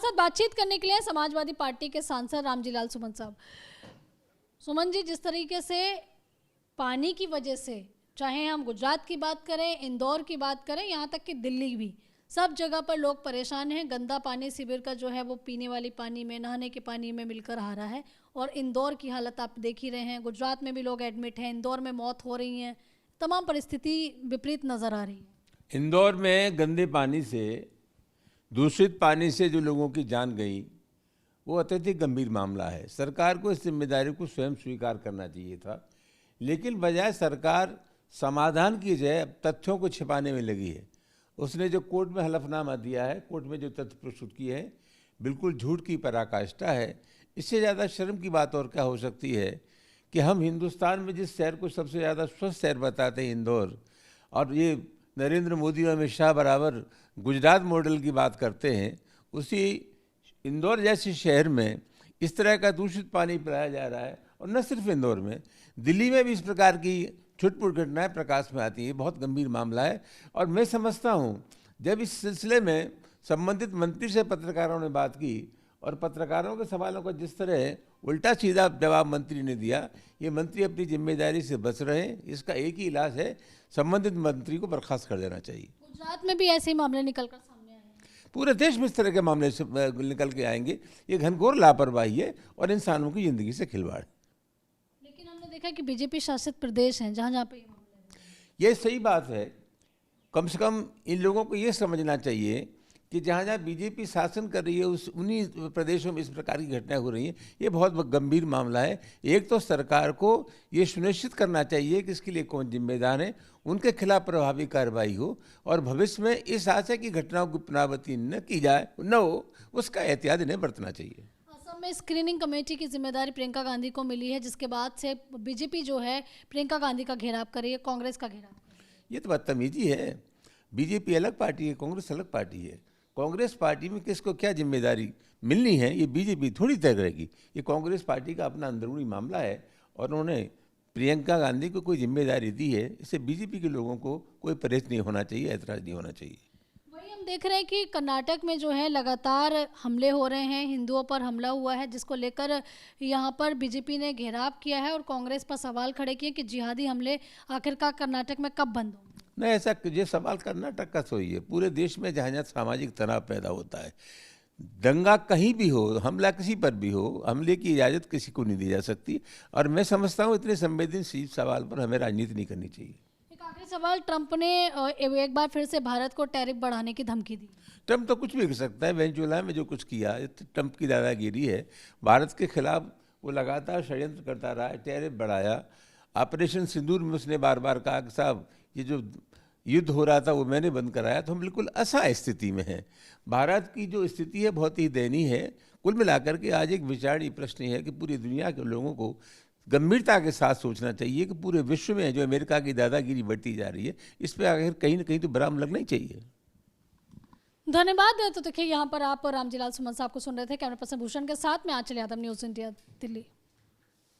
साथ बातचीत करने के लिए समाजवादी पार्टी के सांसद रामजीलाल सुमन साहब। सुमन जी, जिस तरीके से पानी की वजह से, चाहे हम गुजरात की बात करें, इंदौर की बात करें, यहाँ तक कि दिल्ली भी, सब जगह पर लोग परेशान हैं। गंदा पानी सीवर का जो है वो पीने वाली पानी में, नहाने के पानी में मिलकर आ रहा है। और इंदौर की हालत आप देख ही रहे हैं, गुजरात में भी लोग एडमिट हैं, इंदौर में मौत हो रही है, तमाम परिस्थिति विपरीत नज़र आ रही है। इंदौर में गंदे पानी से, दूषित पानी से जो लोगों की जान गई, वो अत्यधिक गंभीर मामला है। सरकार को इस जिम्मेदारी को स्वयं स्वीकार करना चाहिए था, लेकिन बजाय सरकार समाधान की जाए अब तथ्यों को छिपाने में लगी है। उसने जो कोर्ट में हलफनामा दिया है, कोर्ट में जो तथ्य प्रस्तुत किए हैं, बिल्कुल झूठ की पराकाष्ठा है। इससे ज़्यादा शर्म की बात और क्या हो सकती है कि हम हिंदुस्तान में जिस शहर को सबसे ज़्यादा स्वस्थ शहर बताते हैं इंदौर, और ये नरेंद्र मोदी और अमित शाह बराबर गुजरात मॉडल की बात करते हैं, उसी इंदौर जैसे शहर में इस तरह का दूषित पानी पिलाया जा रहा है। और न सिर्फ इंदौर में, दिल्ली में भी इस प्रकार की छुटपुट घटनाएं प्रकाश में आती हैं। बहुत गंभीर मामला है। और मैं समझता हूं, जब इस सिलसिले में संबंधित मंत्री से पत्रकारों ने बात की और पत्रकारों के सवालों का जिस तरह उल्टा सीधा जवाब मंत्री ने दिया, ये मंत्री अपनी जिम्मेदारी से बच रहे हैं। इसका एक ही इलाज है, संबंधित मंत्री को बर्खास्त कर देना चाहिए। गुजरात में भी ऐसे ही मामले निकलकर सामने आए हैं। पूरे देश में इस तरह के मामले से निकल के आएंगे। ये घनघोर लापरवाही है और इंसानों की ज़िंदगी से खिलवाड़। लेकिन हमने देखा कि बीजेपी शासित प्रदेश हैं जहाँ जहाँ पे ये मामले हैं। ये सही बात है। कम से कम इन लोगों को ये समझना चाहिए कि जहाँ जहाँ बीजेपी शासन कर रही है, उस उन्हीं प्रदेशों में इस प्रकार की घटनाएं हो रही हैं। ये बहुत गंभीर मामला है। एक तो सरकार को ये सुनिश्चित करना चाहिए कि इसके लिए कौन जिम्मेदार है, उनके खिलाफ प्रभावी कार्रवाई हो, और भविष्य में इस आशय की घटनाओं की पुनरावृत्ति न की जाए, न हो, उसका एहतियात इन्हें बरतना चाहिए। असम में स्क्रीनिंग कमेटी की जिम्मेदारी प्रियंका गांधी को मिली है, जिसके बाद से बीजेपी जो है प्रियंका गांधी का घेराव कर रही है, कांग्रेस का घेराव कर रही है। ये तो बदतमीजी है। बीजेपी अलग पार्टी है, कांग्रेस अलग पार्टी है। कांग्रेस पार्टी में किसको क्या जिम्मेदारी मिलनी है, ये बीजेपी थोड़ी तय करेगी। ये कांग्रेस पार्टी का अपना अंदरूनी मामला है, और उन्होंने प्रियंका गांधी को कोई जिम्मेदारी दी है। इससे बीजेपी के लोगों को कोई परहेज नहीं होना चाहिए, ऐतराज नहीं होना चाहिए। वही हम देख रहे हैं कि कर्नाटक में जो है लगातार हमले हो रहे हैं, हिंदुओं पर हमला हुआ है, जिसको लेकर यहाँ पर बीजेपी ने घेराव किया है और कांग्रेस पर सवाल खड़े किए कि जिहादी हमले आखिरकार कर्नाटक में कब बंद होंगे। नहीं, ऐसा ये सवाल कर्नाटक का सोई है। पूरे देश में जहाँ जहाँ सामाजिक तनाव पैदा होता है, दंगा कहीं भी हो, हमला किसी पर भी हो, हमले की इजाज़त किसी को नहीं दी जा सकती। और मैं समझता हूँ इतने संवेदनशील सवाल पर हमें राजनीति नहीं करनी चाहिए। एक आखिरी सवाल, ट्रंप ने एक बार फिर से भारत को टैरिफ बढ़ाने की धमकी दी। ट्रंप तो कुछ भी कर सकता है। वेनेजुएला में जो कुछ किया, ट्रंप की दादागिरी है। भारत के खिलाफ वो लगातार षड्यंत्र करता रहा है, टैरिफ बढ़ाया। ऑपरेशन सिंदूर में उसने बार बार कहा कि साहब ये जो युद्ध हो रहा था वो मैंने बंद कराया। तो हम बिल्कुल असहाय स्थिति में हैं। भारत की जो स्थिति है बहुत ही दयनीय है। कुल मिलाकर के आज एक विचारणीय प्रश्न है कि पूरी दुनिया के लोगों को गंभीरता के साथ सोचना चाहिए कि पूरे विश्व में जो अमेरिका की दादागिरी बढ़ती जा रही है, इस पर आखिर कहीं ना कहीं तो विराम लगना ही चाहिए। धन्यवाद। तो देखिए, यहाँ पर आप रामजीलाल सुमन साहब को सुन रहे थे, कैमरा पर्सन भूषण के साथ में आंचल यादव, न्यूज़ इंडिया, दिल्ली।